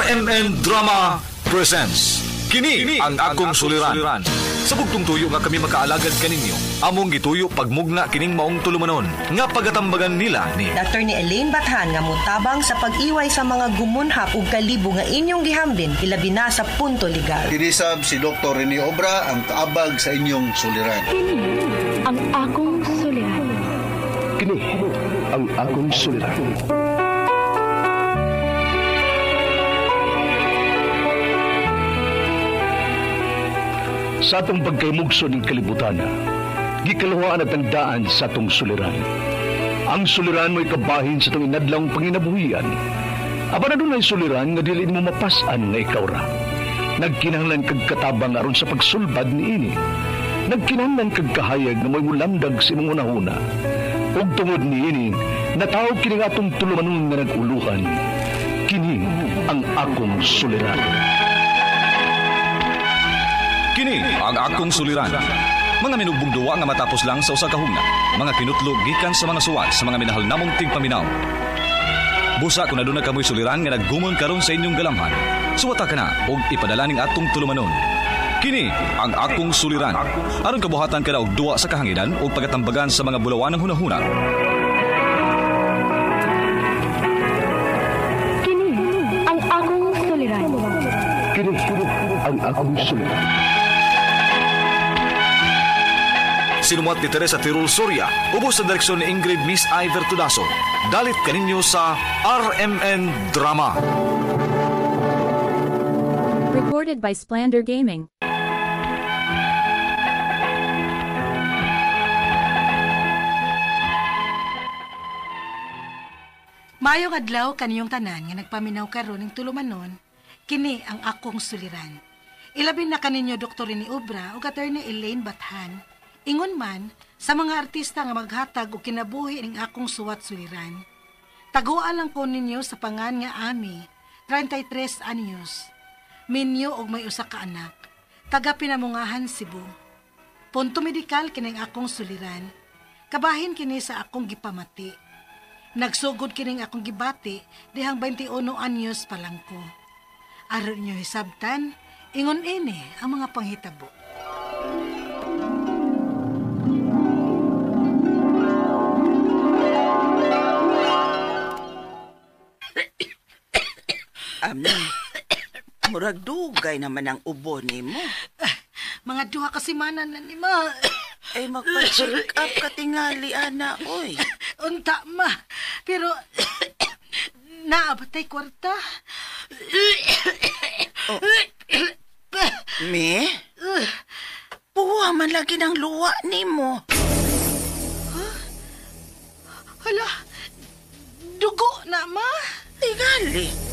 RMN Drama presents Kini ang akong suliran. Sa bugtong tuyo nga kami makaalagad kaninyo, among gituyo pagmugna kining maong tulumanon nga pagatambagan nila ni Dr. ni Elaine Bathan nga mutabang sa pag-iway sa mga gumunhap ug kalibo nga inyong gihambin ilabi na sa punto legal. Kinisab si Dr. Rene Obra ang kaabag sa inyong suliran. Kini ang akong suliran. Kini ang akong suliran. Sa atong pagkaymugso ng kalibutan, gikalawaan at tandaan sa atong suliran. Ang suliran mo'y kabahin sa itong inadlang panginabuhian. Aba na doon ay suliran nga dili mo mapasan nga ikaw ra. Nagkinahanglan kag katabang aron sa pagsulbad ni ini. Nagkinahanglan kag kahayag nga mo'y mulamdag sa imong unahuna. Ug tungod ni ini, natawag kini nga atong tulumanon nga nag-uluhan. Kini ang akong suliran. Kini ang akong suliran. Mga minugbong duwa nga matapos lang sa usa ka hugna. Mga kinutlog gikan sa mga suwat sa mga minahal namong tigpaminaw. Busa kung aduna kamoy suliran nga naggumon karon sa inyong galamhan, suwata ka na og ipadala ning atong tulumanon. Kini ang akong suliran. Aron kabuhatan ka na og duwa sa kahanginan o pagatambagan sa mga bulawan ng hunahuna. Kini ang akong suliran. Kini ang akong suliran. Sinumat ni Teresa Tirul Soria, ubos sa direksyon ni Ingrid Miss Iver Tudaso. Dalit kaninyo sa RMN Drama. Recorded by Splander Gaming. Mayong adlaw kaniyong tanan nga nagpaminaw karon ning tulumanon, kini ang akong suliran. Ilabi na kaninyo Dr. ni Obra o Attorney Elaine Bathan. Ingon man sa mga artista nga maghatag o kinabuhi ning akong suwat suliran. Taguan lang ko ninyo sa pangan nga Ami, 33 anyos. Minyo og may usa ka anak. Taga Pinamungahan, Cebu. Punto medikal kining akong suliran. Kabahin kini sa akong gipamati. Nagsugod kining akong gibati dihang 21 anyos pa lang ko. Aron nyo hisabtan, ingon ini ang mga panghitabo. Murag dugay naman ang ubo ni mo. Mga duha ka simanan na ni ma. Ay magpa-check up ka tingali, ana, oy. Unta ma, pero naabatay kwarta. Oh. Me? Puwa man lagi ng luwa ni mo. Hala, dugo na ma. Tingali.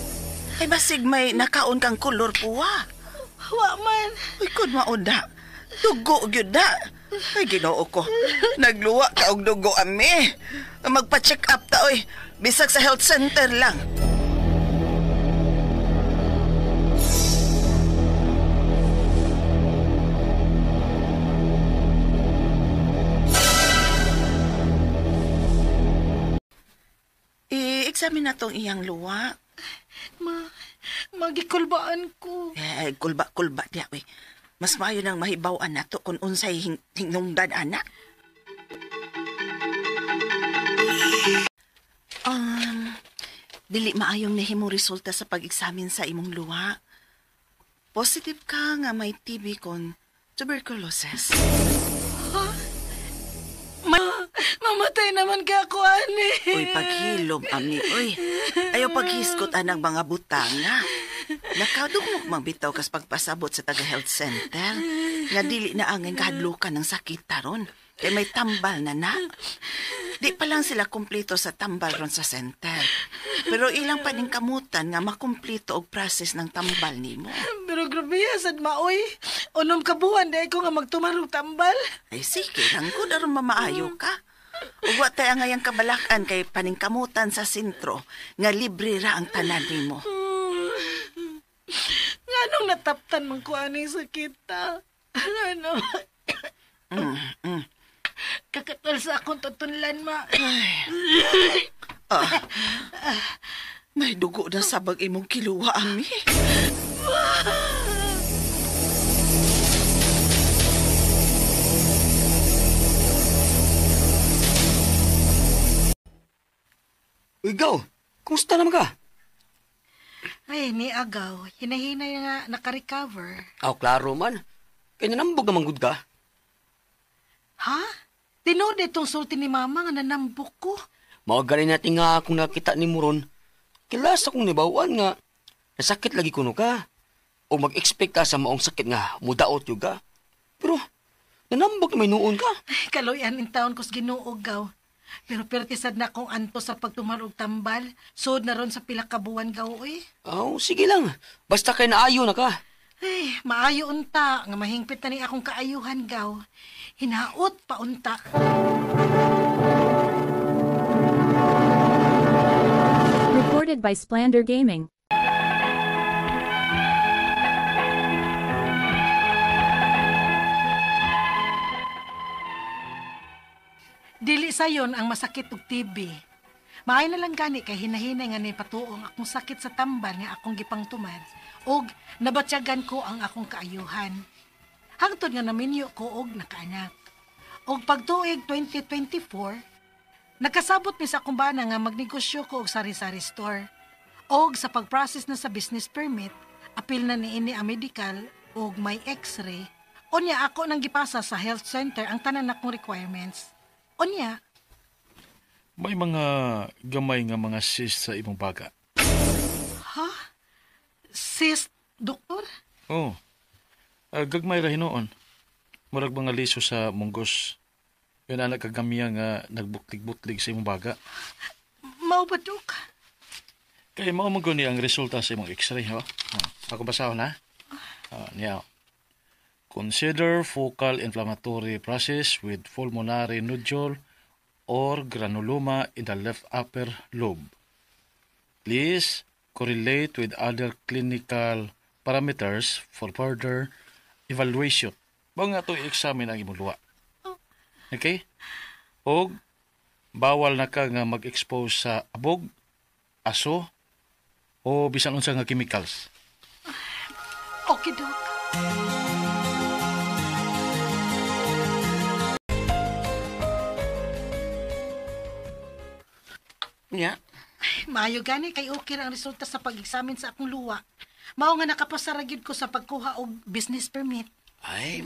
Ay basig may nakaon kang kulor puwa. Wa man. Uy, kung mauda. Dugo gyud da. Ay, Ginoo ko. Nagluwa ka og dugo, ami. Magpa-check up ta, oy. Bisag sa health center lang. I-examine na tong iyang luwa. Magikulbaan ko. Kulba diya, oy. Mas maayo nang mahibaw-an nato kung unsay hinungdan, anak. Dili maayong nahimo resulta sa pag-examine sa imong luwa. Positive ka nga may TB kon tuberculosis. Mamatay naman ka ako, ani. Uy, paghilom, ami. Uy, ayaw paghiskot anang mga butanga. Nakadugmok magbitaw kas pagpasabot sa taga-health center. Nga dili na angin kahadlukan ng sakit taron. Kaya may tambal na. Di pa lang sila kumpleto sa tambal ron sa center. Pero ilang pa ning kamutan nga makumpleto og process ng tambal nimo. Pero grabe sad maoy. Unom ka buwan dahil ko nga magtumarong tambal. Ay sige, rangko daron mamaayo ka. Ug wa tay ngayang kabalakan kay paningkamutan sa sentro nga libre ra ang tanan nimo. Nganong nataptan man ko aning sakit ta? Ano? Kakatal sa akong tutunlan, ma. May dugo na sabag imong kiluwa, Ami. Ikaw, kumusta naman ka? Ay, ni Agaw, hinahinay nga nakarecover. Aw, klaro man. Kaya nanambog naman gud ka. Ha? Tinood itong sulti ni Mama nga nanambok ko. Mawagaling natin nga akong nakita ni Muron. Kilas akong nibawan nga. Nasakit lagi kuno ka. O mag-expect ka sa maong sakit nga mudaot yung ka. Pero, nanambog na may noon ka. Ay, kaloyan in taon ko's Ginoo gaw. Pero pertisad na akong anto sa pagtumarog tambal. Sod na ron sa pila ka buwan gaw, eh. Aw, sige lang. Basta kay naayo na ka. Ay, maayo unta. Nga mahingpit na ni akong kaayuhan gaw. Hinaot pa unta. Recorded by Splander Gaming. Dili sayon ang masakit og TB. Maay na lang gani kay hinahinay nga ni patuong akong sakit sa tambal nga akong gipangtumad og nabatyagan ko ang akong kaayuhan. Hangtod nga naminyo ko og nakaanak. Og pagtuig 2024, nagkasabot mi sa akong bana nga magnegosyo ko og sari-sari store. Og sa pagprocess na sa business permit, apil na niini ang medical og may x-ray. Unya ako nang gipasa sa health center ang tanan akong requirements. Unya, May mga gamay nga mga cyst sa imong baga. ha? Sis, doktor? Oh, gagmay ra hinoon. Murag mga liso sa munggos. Yun anak kagamiya nga nagbutlig-butlig sa imong baga. Mao ba, Dok? Kaya mao man guni ang resulta sa imong x-ray, ha? Ako basahon, ha? Niya. Consider focal inflammatory process with pulmonary nodule or granuloma in the left upper lobe. Please correlate with other clinical parameters for further evaluation. Mga ito i-examine ang imong luwa. Okay? O bawal na ka nga mag-expose sa abog, aso, o bisan unsa nga chemicals. Okay, Dok. Nya, Maayo gani kay okay ra ang resulta sa pag-examine sa akong luwa. Mao nga nakapasa ra gyud ko sa pagkuha og business permit. ay,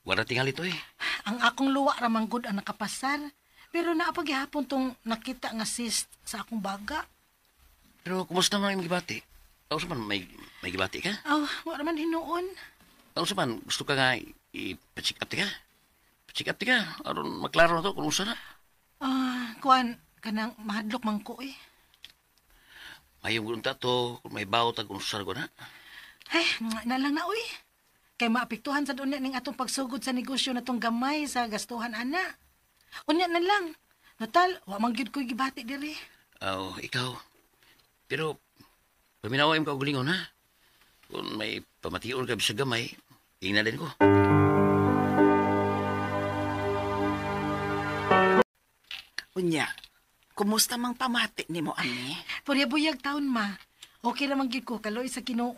wala tingal ito eh. Ang akong luwa ra man gud ang nakapasar. Pero naa pa gihapon tong nakita nga cyst sa akong baga. Pero kumusta man ang gibati? Ako man, may gibati ka? Wa ra man hinuon. Ako man, gusto ka nga i-check up ti ka? Pa-check up ti ka? Aron maklaro na to kung usa na. Kuan kanang mahadlok man ko eh. Mayong gulong to, kung may bawo tag unsar ko na. Ay, na lang na uy. Kay maapektuhan sa dunya ning atong pagsugod sa negosyo na tong gamay sa gastuhan ana. Unya na lang. Natal, wa man gyud ko'y gibati diri. Ikaw. Pero, paminawa im ka gulingon ha? Kung may pamatiyon ka sa gamay, tingnan din ko. Unya, kumusta mang pamati ni mo, Ami? Purya-buyag taon ma. Okay ra man gyud ko kaloy sa Ginoo.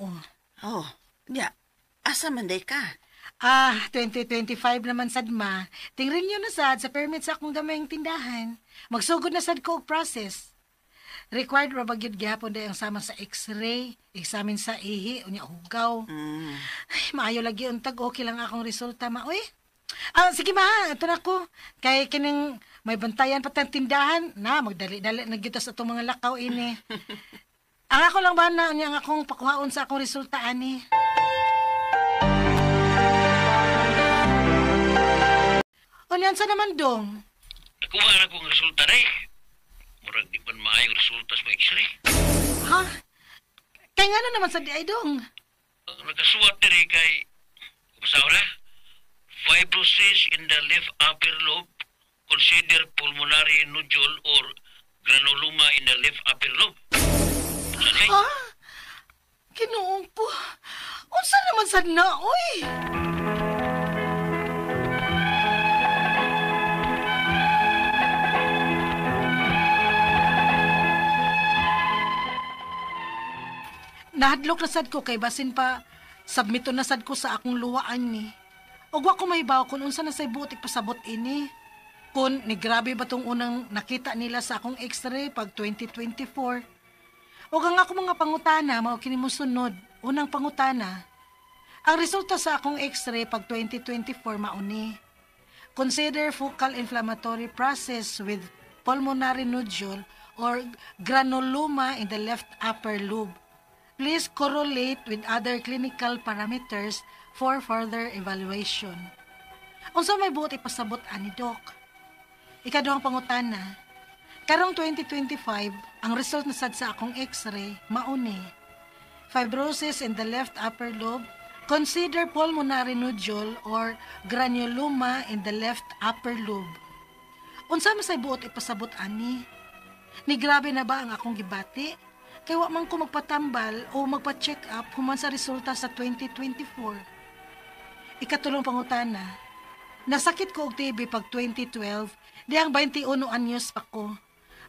Oh, unya, asa man day ka? 2025 naman sad ma. Tingrin nyo na sad sa permit sa akong gamayng tindahan. Magsugod na sad ko og process. Required ra ba gyud gyapon day ang sama sa x-ray, examine sa ihi, unya hugaw. Ay, maayo lagi untag okay lang akong resulta ma. Uy. Sige ma, ito na ko. Kay kining may bantayan pa tayong tindahan, na magdali-dali na gyud sa atong mga lakaw ini. Ang ako lang ba na unya ang akong pakuhaon sa akong resulta ani. Unyan sa naman dong? Nakuha na kong resulta na eh. Murag di man maayong resulta sa x-ray. Ha? Kaya nga na naman sa di ay dong. Ang nagkasuwat na rin kay, kumasaw na, fibrosis in the left upper lobe, consider pulmonary nodule or granuloma in the left upper lobe. Sanay? Ha? Kinuong ko. Unsa naman sad na, oy? Nahadlok na sad ko kay basin pa submito na sad ko sa akong luwaan ni. Og wa ko mahibaw kung unsa na say butik pasabot ini. Kung ni grabe ba tong unang nakita nila sa akong x-ray pag 2024. Og ang ako mga pangutana mao kini mosunod. Unang pangutana, ang resulta sa akong x-ray pag 2024 mao ni. Consider focal inflammatory process with pulmonary nodule or granuloma in the left upper lobe. Please correlate with other clinical parameters for further evaluation. Unsa may buot ipasabot ani Doc? Ikaduhang pangutana, karong 2025, ang result na sad sa akong x-ray, mauni. Fibrosis in the left upper lobe, consider pulmonary nodule or granuloma in the left upper lobe. Unsa masay buot ipasabot ani? Ni grabe na ba ang akong gibati? Kay wa man ko magpatambal o magpa-check up human sa resulta sa 2024. Ikatulong pangutana, nasakit ko og TB pag 2012, diyang 21 anyos pa ko.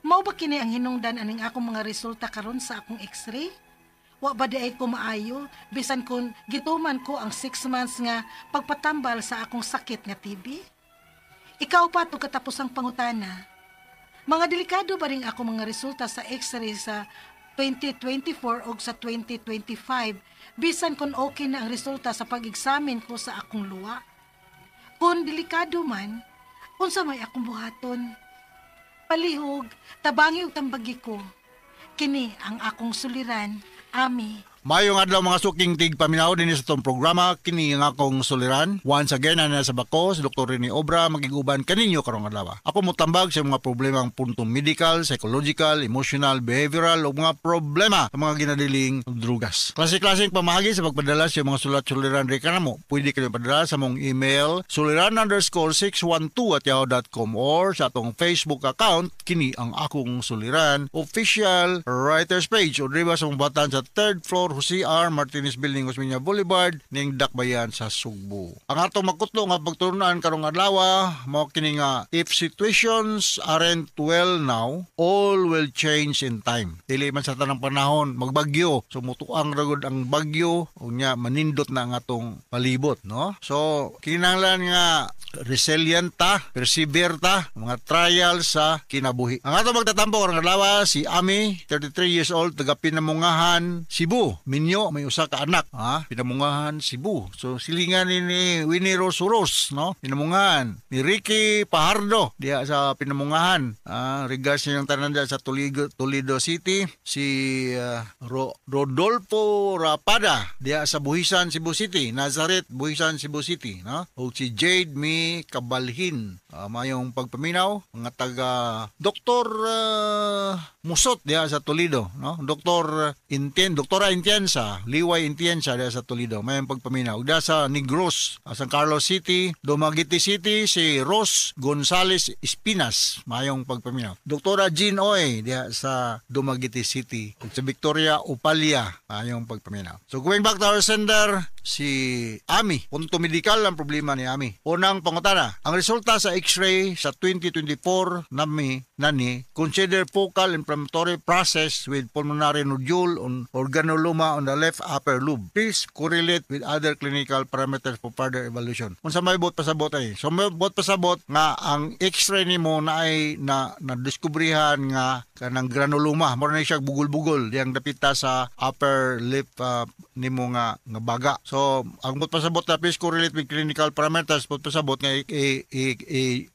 Mao ba kini ang hinungdan aning akong mga resulta karon sa akong x-ray? Wa ba di ay ko maayo bisan kun gituman ko ang 6 months nga pagpatambal sa akong sakit nga TB? Ikaw pa to katapos ang pangutana. Mga delikado ba ring ako mga resulta sa x-ray sa 2024 o sa 2025 bisan kun okay na ang resulta sa pag-examine ko sa akong luwa? Kung delikado man, unsa may akong buhaton? Palihog, tabangi ug tambagi ko. Kini ang akong suliran, Ami. Mayong adlaw mga suking tig paminaw din sa itong programa, kini nga akong suliran. Once again, ana sa bako, si Dr. Rene Obra, magiguban kaninyo karong adlaw. Ako mutambag sa mga problemang puntong medical, psychological, emotional, behavioral, o mga problema sa mga ginadiling drugas. Klase-klaseng pamahagi sa pagpadala sa mga sulat-suliran rin ka na mo. Pwede kayo padala sa mong email, suliran_612@yahoo.com or sa atong Facebook account, kini ang akong suliran, official writers page, o driba sa mga batan sa 3rd floor Jose R. Martinez Building, Osmeña Boulevard, ning Dakbayan sa Sugbo. Ang atong magkutlo nga pagturunan karong adlaw mao kini nga, if situations aren't well now, all will change in time. Dili man sa tanang panahon magbagyo, so mutuang ragod ang bagyo unya manindot na ang atong palibot, no? So kinahanglan nga resilient ta, persevere ta, mga trial sa kinabuhi. Ang atong magtatampo karong adlaw si Ami, 33 years old, taga Pinamungahan, Cebu. Minyo, may usa ka anak, Pinamungahan, Cebu. So silingan ni Winnie Rosuros, no? Pinamungahan. Ni Ricky Pahardo, diya sa Pinamungahan. Regards niyang tanan diya sa Toledo City. Si Rodolfo Rapada, diya sa Buhisan, Cebu City. Nazareth, Buhisan, Cebu City, no? O si Jade Mi Kabalhin. Mayong pagpaminaw, mga taga Dr. Musot diya sa Toledo, no? Doktora Intienza, Liway Intienza diya sa Toledo, mayong pagpaminaw. Diya sa Negros, San Carlos City, Dumaguete City, si Ros Gonzales Espinas, mayong pagpaminaw. Doktora Jean Oy diya sa Dumaguete City, ug sa Victoria Upalia, mayong pagpaminaw. So going back to our sender, si Ami, punto medical ang problema ni Ami. Unang pangutana, ang resulta sa x-ray sa 2024 nani consider focal inflammatory process with pulmonary nodule or granuloma on the left upper lobe. Please correlate with other clinical parameters for further evaluation. Unsa may bot pasabot ay? So may bot pasabot nga ang x-ray nimo na ay na diskubrihan nga kanang granuloma, mo na siya bugol-bugol diyang dapita sa upper lip nimo nga baga. So ang bot pasabot na please correlate with clinical parameters, bot pasabot nga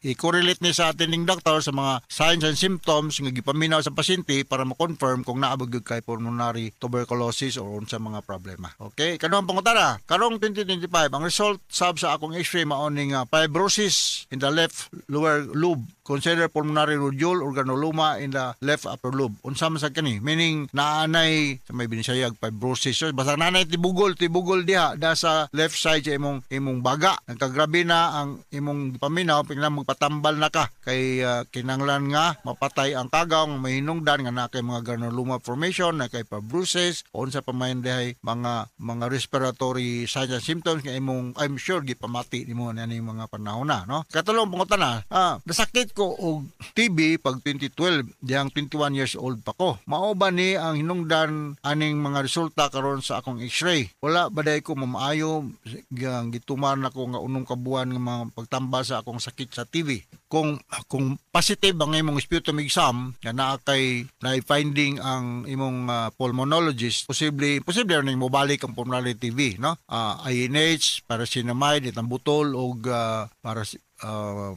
i-correlate ni sa attending doctor sa mga signs and symptoms nga gipaminaw sa pasyente para ma-confirm kung naabot gyud kay pulmonary tuberculosis or unsa mga problema. Okay, kanang pangutana, karong 2025 ang result sab sa akong x-ray mao ning fibrosis in the left lower lobe, consider pulmonary nodule or granuloma in the left upper lobe. Unsa man sa kani? Meaning naanay sa may binisayag fibrosis. So basta naanay nanay tibugol diha da sa left side sa imong baga. Nagkagrabe na ang imong paminaw pinglang magpatambal na ka kay kinanglan nga mapatay ang kagaw nga mahinungdan nga na kay mga granuloma formation, na kay bruises, unsa pa man dihay mga respiratory signs and symptoms nga imong I'm sure gipamati nimo na ning mga panahon na, no? Katulong pangutana, nasakit ko og TB pag 2012, diyang 21 years old pa ko. Mao ba ni ang hinungdan aning mga resulta karon sa akong X-ray? Wala ba day ko mamaayo gituman ako nga unong kabuan nga mga pagtambal sa akong sakit sa TB? Kung positive ang imong sputum exam nga naa kay na-finding ang imong pulmonologist, posible ning mobalik ang pulmonary TB, no? INH, paracetamide, itambutol og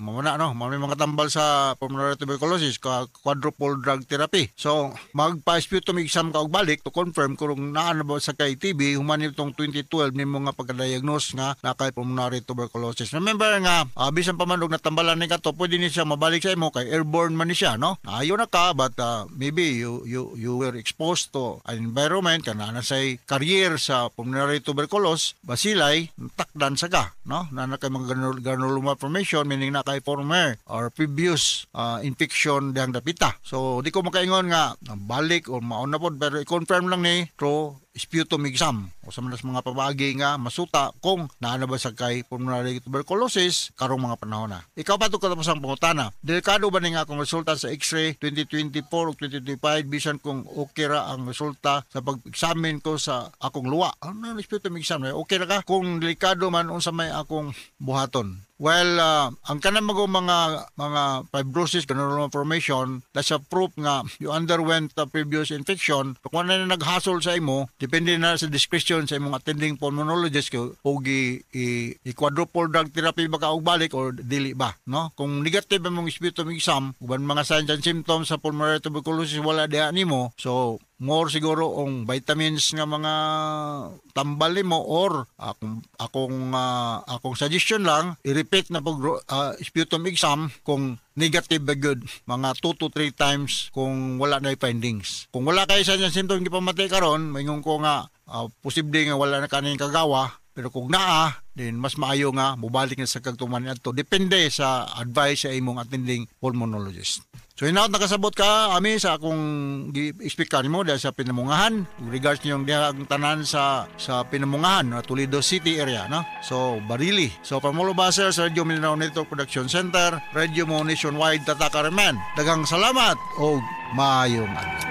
mamana, no? May mga tambal sa pulmonary tuberculosis, quadruple drug therapy. So magpa-sputum exam ka og balik to confirm kung naa na ba sa kay TB human itong 2012 ni mga pagka-diagnose nga na kay pulmonary tuberculosis. Remember nga bisan pa man og natambalan ni kato, pwede ni siya mabalik sa imo kay airborne man ni siya, no? Ayo na ka, but maybe you were exposed to an environment kana na say career sa pulmonary tuberculosis, basilay takdan sa ka, no? Na kay mga granuloma formation, meaning na kay former or previous infection dang dapita. So di ko makaingon nga balik o mauna pod, pero i-confirm lang ni through sputum exam o sa mga pabagi nga masuta kung naa na ba sa kay pulmonary tuberculosis karong mga panahon na. Ikaw pa to katapos ang pangutana, delikado ba ni nga akong resulta sa X-ray 2024 o 2025 bisan kung okay ra ang resulta sa pag-examine ko sa akong luwa? Ano sputum exam na okay ra ka? Kung delikado man unsa may akong buhaton? Well, ang kanang mga fibrosis, granuloma formation, that's a proof nga you underwent a previous infection. Kung ano na naghasol sa imo, depende na sa discretion sa imong attending pulmonologist kung i-quadruple drug therapy ba ka og balik or dili ba, no? Kung negative ang mong sputum exam, uban mga signs and symptoms sa pulmonary tuberculosis wala diha nimo, so more siguro ang vitamins nga mga tambal nimo or akong suggestion lang, i-repeat na pag sputum exam kung negative ba good, mga 2 to 3 times kung wala na findings. Kung wala kayo sa symptom gipamatay karon, maingon ko nga posible nga wala na kaning kagawa, pero kung naa, then mas maayo nga mubalik na sa kagtuman adto, depende sa advice sa imong attending pulmonologist. So hinaut nakasabot ka ami sa akong gi-explica nimo dahil sa Pinamungahan, regards niyong dihang tanan sa Pinamungahan, Toledo City area, no? So Barili. So from all of us sa Radio Mindanao Network Production Center, Radio mo nationwide tataka remen. Daghang salamat o maayong adlaw.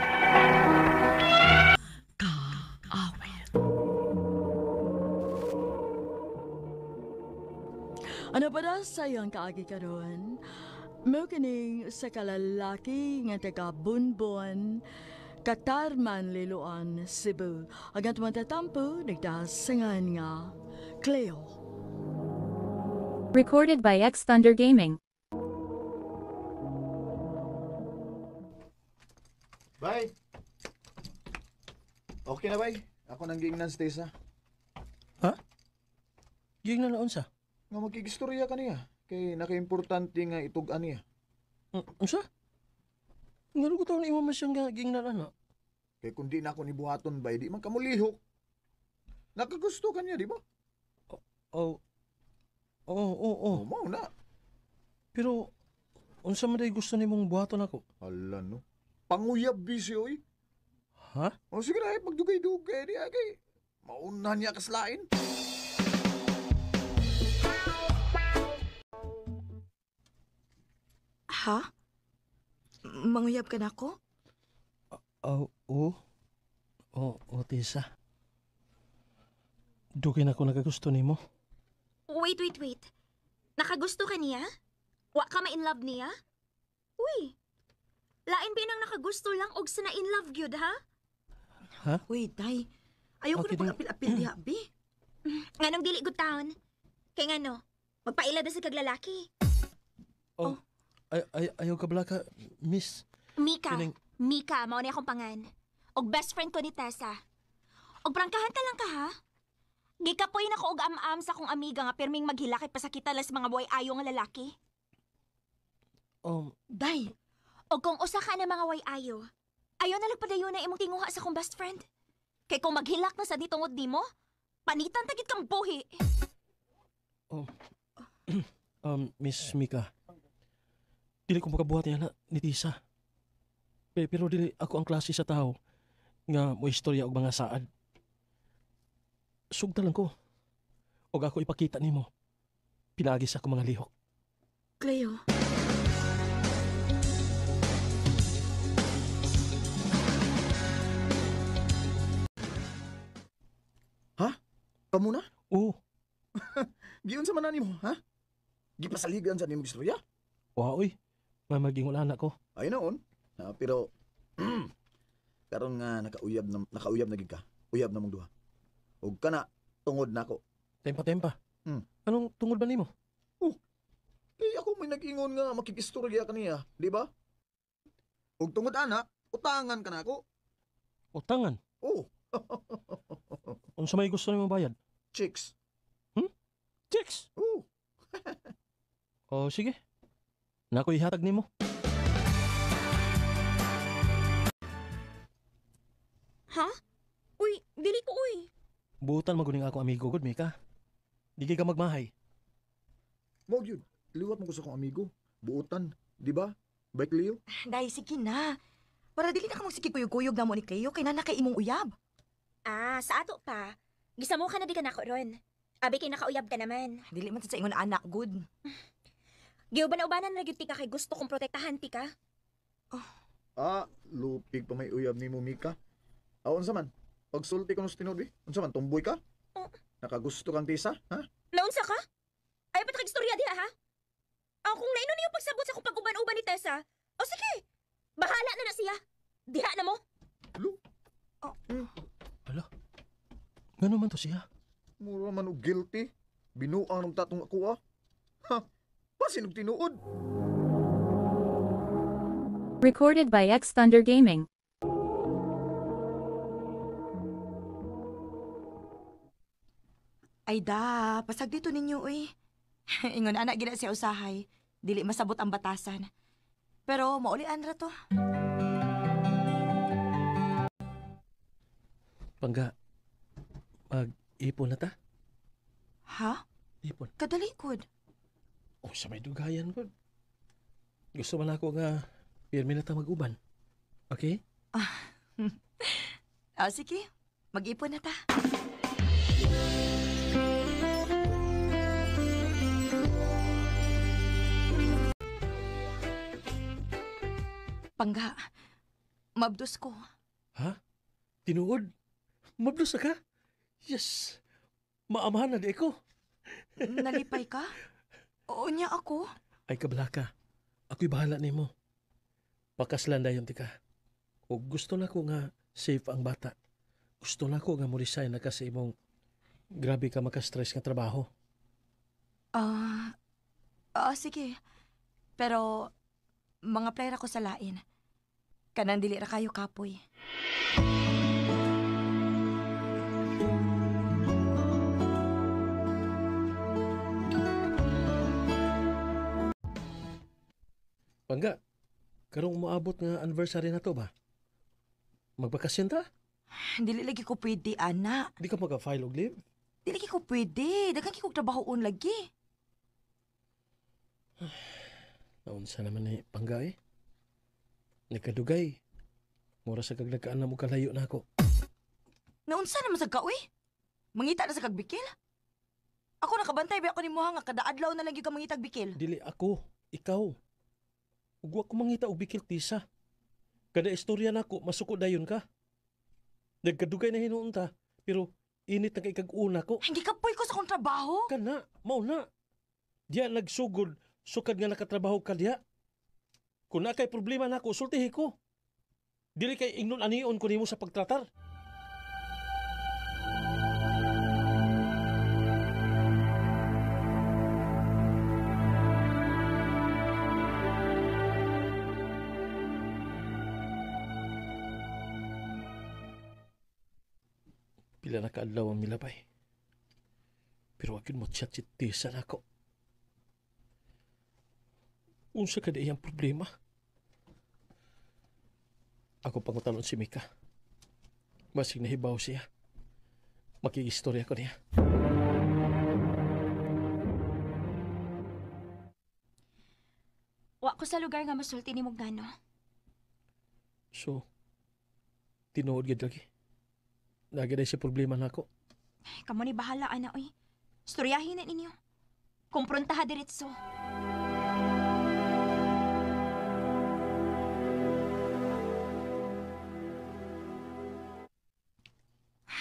Ano ba na sayang kaagi karon? Mo kining sa kalalaki nga taga Bunbon, Katarman, Liloan, Cebu. Ang atong tatampo, nagdasangan nga Cleo. Recorded by X Thunder Gaming. Bye. Okay na, bye. Ako nang giingnan sa Tessa. Ha? Giingnan na unsa? Nga magkigistorya ka niya. Kay naka-importante nga itugan niya. Unsa? Nga ko taon imo man siyang giingnan ana. Kay kung di na ako nibuhaton ba, di man ka mulihok. Nakagusto ka niya, di ba? Oo. Mau na. Pero, unsa man day gusto nimong buhaton ako? Hala, no. Panguyab busy, oy. Ha? O sige na, pagdugay-dugay di kay maunahan niya kaslain. Ha? Manguyab ka na ako? Oo, Tessa. Dugay na ako nagagusto nimo. Wait. Nakagusto ka niya? Wa ka ma-in love niya? Uy, lain ba nang nakagusto lang og sa na-in love gyud, ha? Ha? Uy, day. Ayaw ko na pag-apil-apil diha, bi. Nganong dili gud taon? Kay ngano, magpaila da sa kaglalaki. Ayaw ka bala ka, miss. Mika, mao ni akong pangan. Og best friend ko ni Tessa. Og prangkahan ta lang ka, ha? Gikapoy na ko og am-am sa akong amiga nga pirming maghilakit pasakitan lang sa mga buhay ayo nga lalaki. Day. Og kung usa ka na mga way ayo, ayaw na lagpadayon na imong tinguha sa akong best friend. Kay kung maghilak na sa ditungod nimo, panitan tagit kang buhi. Miss Mika, dili ko makabuhat niya na ni Tisa. Pero dili ako ang klase sa tao nga mo istorya og mga saad. Sugda lang ko. Og ako ipakita nimo. Pinagis ako mga lihok. Cleo. Ha? Kamu na? Oo. Giyon sa manani mo, ha? Gipasaligan sa nimong istorya? Wow, oy. May maging anak ko. Ay noon. Pero karon nga nakauyab na gid ka. Uyab na mong duha. Ug kana tungod nako. Tempa. Anong tungod ba nimo? Ako may nag-ingon nga makikistorya kaniya, di ba? Ug tungod ana, utangan ka nako. Utangan? Oh. Unsa may gusto nimo bayad? Chicks. Chicks? Oo. Sige. Nako ihatag nimo. Ha? Uy, dili ko uy. Buutan maguning ako amigo gud Mika. Di ka magmahay. Mo gyud. Liwat mo ko sa kong amigo. Buutan, di ba? Bike Leo? Dahil sige na. Para dili na ka magsikikuyog-kuyog na mo ni Cleo, kay na kay imong uyab. Sa ato pa. Gisamo ka na di ka nako ron. Abi kay nakauyab ka naman. Dili man sa ingon anak, good. Giuban-ubanan na gyud ti ka kay gusto kong protektahan ti ka. Lupig pa may uyab ni mo, Mika. Unsa man? Pagsulti ko nos tinod, unsa man, tumboy ka? Nakagusto kang Tisa, ha? Naunsa ka? Ayaw pa tagistorya diha, ha? Kung naino niyo pagsabot sa kung pag-uban-uban ni Tessa, sige, bahala na siya. Diha na mo. Hala, gano'n man to siya? Mura man og guilty. Binuang ng tatong ako, Pasin og tinuod. Recorded by X Thunder Gaming. Ay da, pasag dito ninyo, uy. Ingon anak gina siya usahay, dili masabot ang batasan. Pero maulian ra to. Pangga, mag-ipon na ta? Ha? Ipon. Kadalikod. Sa may dugayan ko. Gusto man ako nga pirmi na ta mag-uban. Okay? Sige, mag-ipon na ta. Pangga, mabdos ko. Ha? Tinuod? Mabdos na ka? Yes. Maamahan na di ko. Nalipay ka? Oo niya ako. Ay kablaka. Ako'y bahala nimo. Pakaslan dayon ti ka. O gusto na ko nga safe ang bata. Gusto na ko nga mo resign na kasi imong grabe ka makastress nga trabaho. Sige. Pero mga player ako sa lain. Kanang dili ra kayo kapoy. Pangga, karong moabot nga anniversary na to ba? Magbakasyon ta? Dili lagi ko pwede, ana. Di ka mag-file og leave? Dili lagi ko pwede. Daghang kikog trabahoon lagi. Naunsa naman ni Pangga eh. Nagkadugay. Mura sa kagnagkaan na mo kalayo na ako. Naunsa naman sa kaoy? Mangita na sa kagbikil? Ako nakabantay ba ako ni Muha nga kada adlaw na lagi ka mangitag bikil? Dili ako, ikaw. Ug wa ko mangita og bikil Tisa. Kada istorya nako masuko dayon ka. Nagkadugay na hinuon ta, pero init na kay kag-una ko. Hindi ka poy ko sa akong trabaho. Kana, mao na. Diya nagsugod, sukad nga nakatrabaho ka diya. Kung na kay problema nako, sultihi ko. Dili kay ingnon anion ko nimo sa pagtratar. Pila na kaadlaw ang milabay. Pero agad mo chat-chitisan ako. Unsa ka iyang problema? Ako pangutalon si Mika. Basig nahibaw siya. Makikistorya ko niya. Wa ko sa lugar nga masulti ni Mugano. So, tinuod gid lagi. Nagada siya problema na ako. Kamo ni bahala, ana, oy. Storyahin na ninyo. Kumprontaha diretso.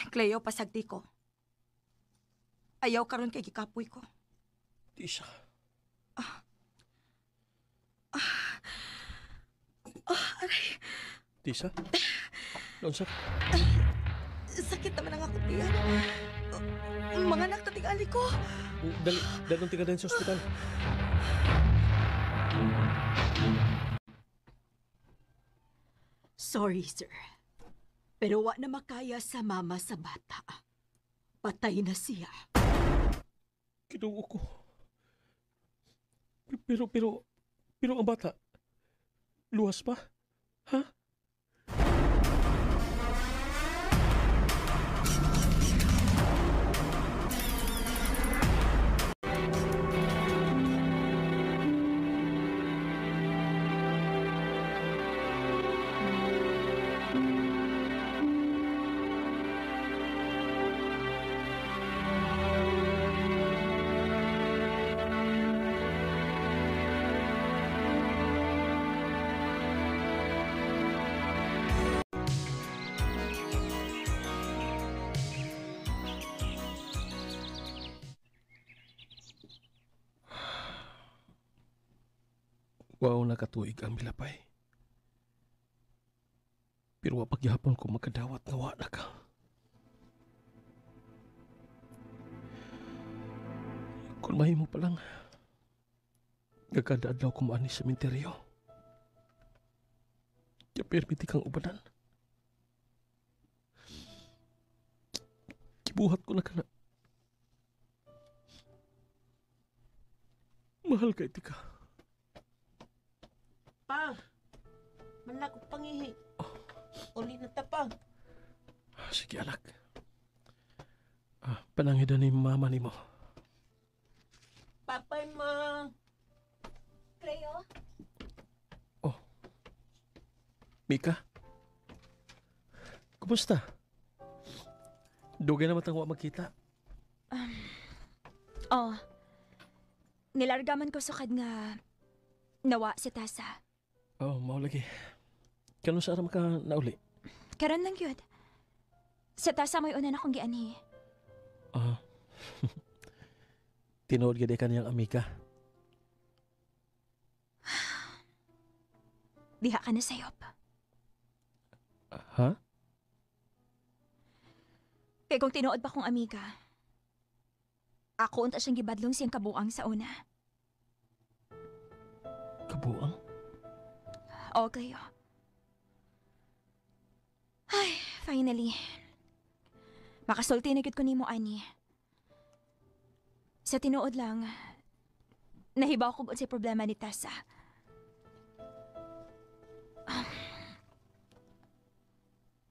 Cleo, pasagdi ko. Ayaw karon kay gikapoy ko. Tisa. Aray. Tisa? Doon sa... Sakit naman ang ako tiyan. Mga anak na tingali ko. Dalong tingnan din sa ospital. Sorry, sir. Pero wa na makaya sa mama sa bata. Patay na siya. Kinuo ko. Pero ang bata, luwas pa? Ha? Wow, nakatuig ang milapay. Pero wapagyapon ko makadawat nga wala ka. Kung mahimo pa lang, nagkadaadlaw ko maani sa sementeryo. Kaya permiti kang ubanan. Kibuhat ko na ka na. Mahal ka iti ka. Pang! Manla ko pangihi. Uli na tapang. Sige, anak. Panangidan ni mama ni mo. Papay mo. Cleo? Mika? Kumusta? Dugay na matangwa magkita. Nilargaman ko sukad nga nawa si Tasa. Mao lagi. Kano sa aram ka nauli? Karon lang yun. Si Tasa mo'y una na kong gianhi. Tinood gede ka niyang amika. Diha ka na sayop. Ha? Kaya kung tinuod pa kong amiga, ako unta siyang gibadlong siyang kabuang sa una. Kabuang? Oo kayo. Ay, finally. Makasulti na gid ko nimo, ani. Sa tinuod lang, nahibaw ko sa problema ni Tasa.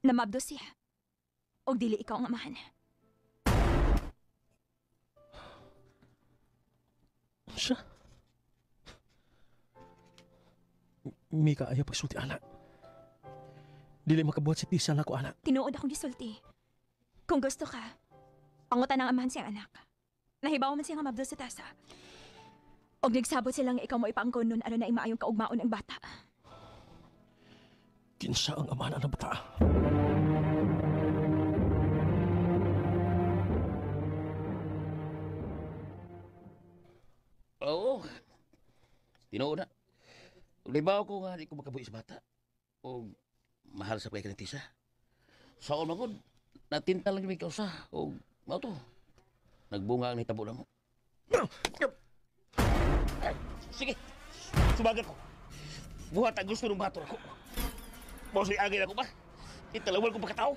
Namabdo siya. O dili ikaw ang amahan. Siya? Mika, ayaw pagsulti, anak. Dili makabuhat si Tisa na ko, anak. Tinuod akong gisulti. Kung gusto ka, pangutan ng amahan siyang anak. Nahibaw man siyang mabdo sa Tasa. Og nagsabot silang ikaw mo ipaangkon nun aron na imaayong kaugmaon ang bata. Kinsa ang amahan ng bata? Oo. Tinuod na. Libaw ko nga di ko makabuhi sa bata. O mahal sa pagkakas ni Tisa. Saon mo ko, natinta lang yung kausa. O mao to. Nagbunga ang hitabo lang mo. Sige, sumagat ko. Buhat ang gusto ng bato ako. Mausoy agin ako ba? Italawal ko pagkatao.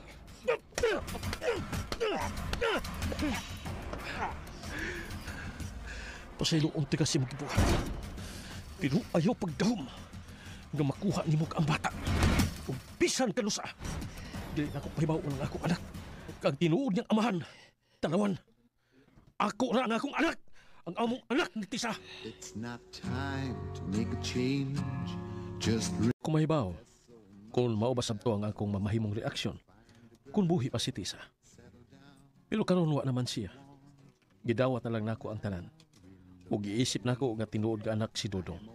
Pasaylo unti kasi magkibuhat. Pero ayaw pagdahom nga makuha ni mo ang bata. Kung bisan ka lusa, Dili na ako pahibaw ng akong anak. Kag tinuod niyang amahan. Tanawan. Ako ra ang akong anak. Ang among anak ni Tisa. It's not time to make a change. Just Kumahibaw. Kung maubasab to ang akong mamahimong reaksyon. Kung buhi pa si Tisa. Pero karon wa naman siya. Gidawat na lang nako ang tanan. Ug giisip nako nga tinuod nga anak si Dodong.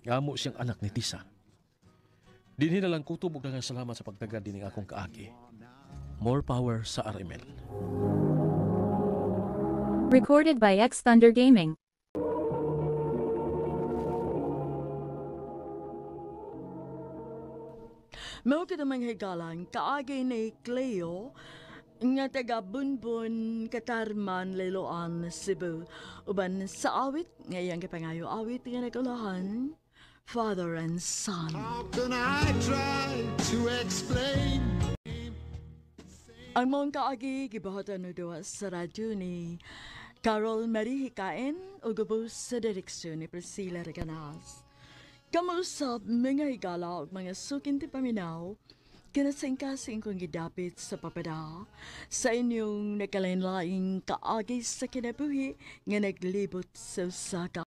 Ngamo siyang anak ni Tisa. Dinhi na lang kutob og daghang salamat sa pagtagad dining akong kaagi. More power sa RML. Recorded by X Thunder Gaming. Mao kita manghigalang kaagi ni Cleo nga taga Bunbun, Katarman, Liloan, Cebu. Uban sa awit, ngayang kapangayo awit nga nagulahan, Father and Son. how can I try to explain? Ang mong kaagi, gibahatan no doa sa radyo ni Carol Marie Hikain o gubos sa direksyon ni Priscilla Reganas. Kamusap mga higala o mga sukin ti paminaw, kinasingkasing kong gidapit sa papada sa inyong nakalain-laing kaagi sa kinabuhi nga naglibot sa usaga.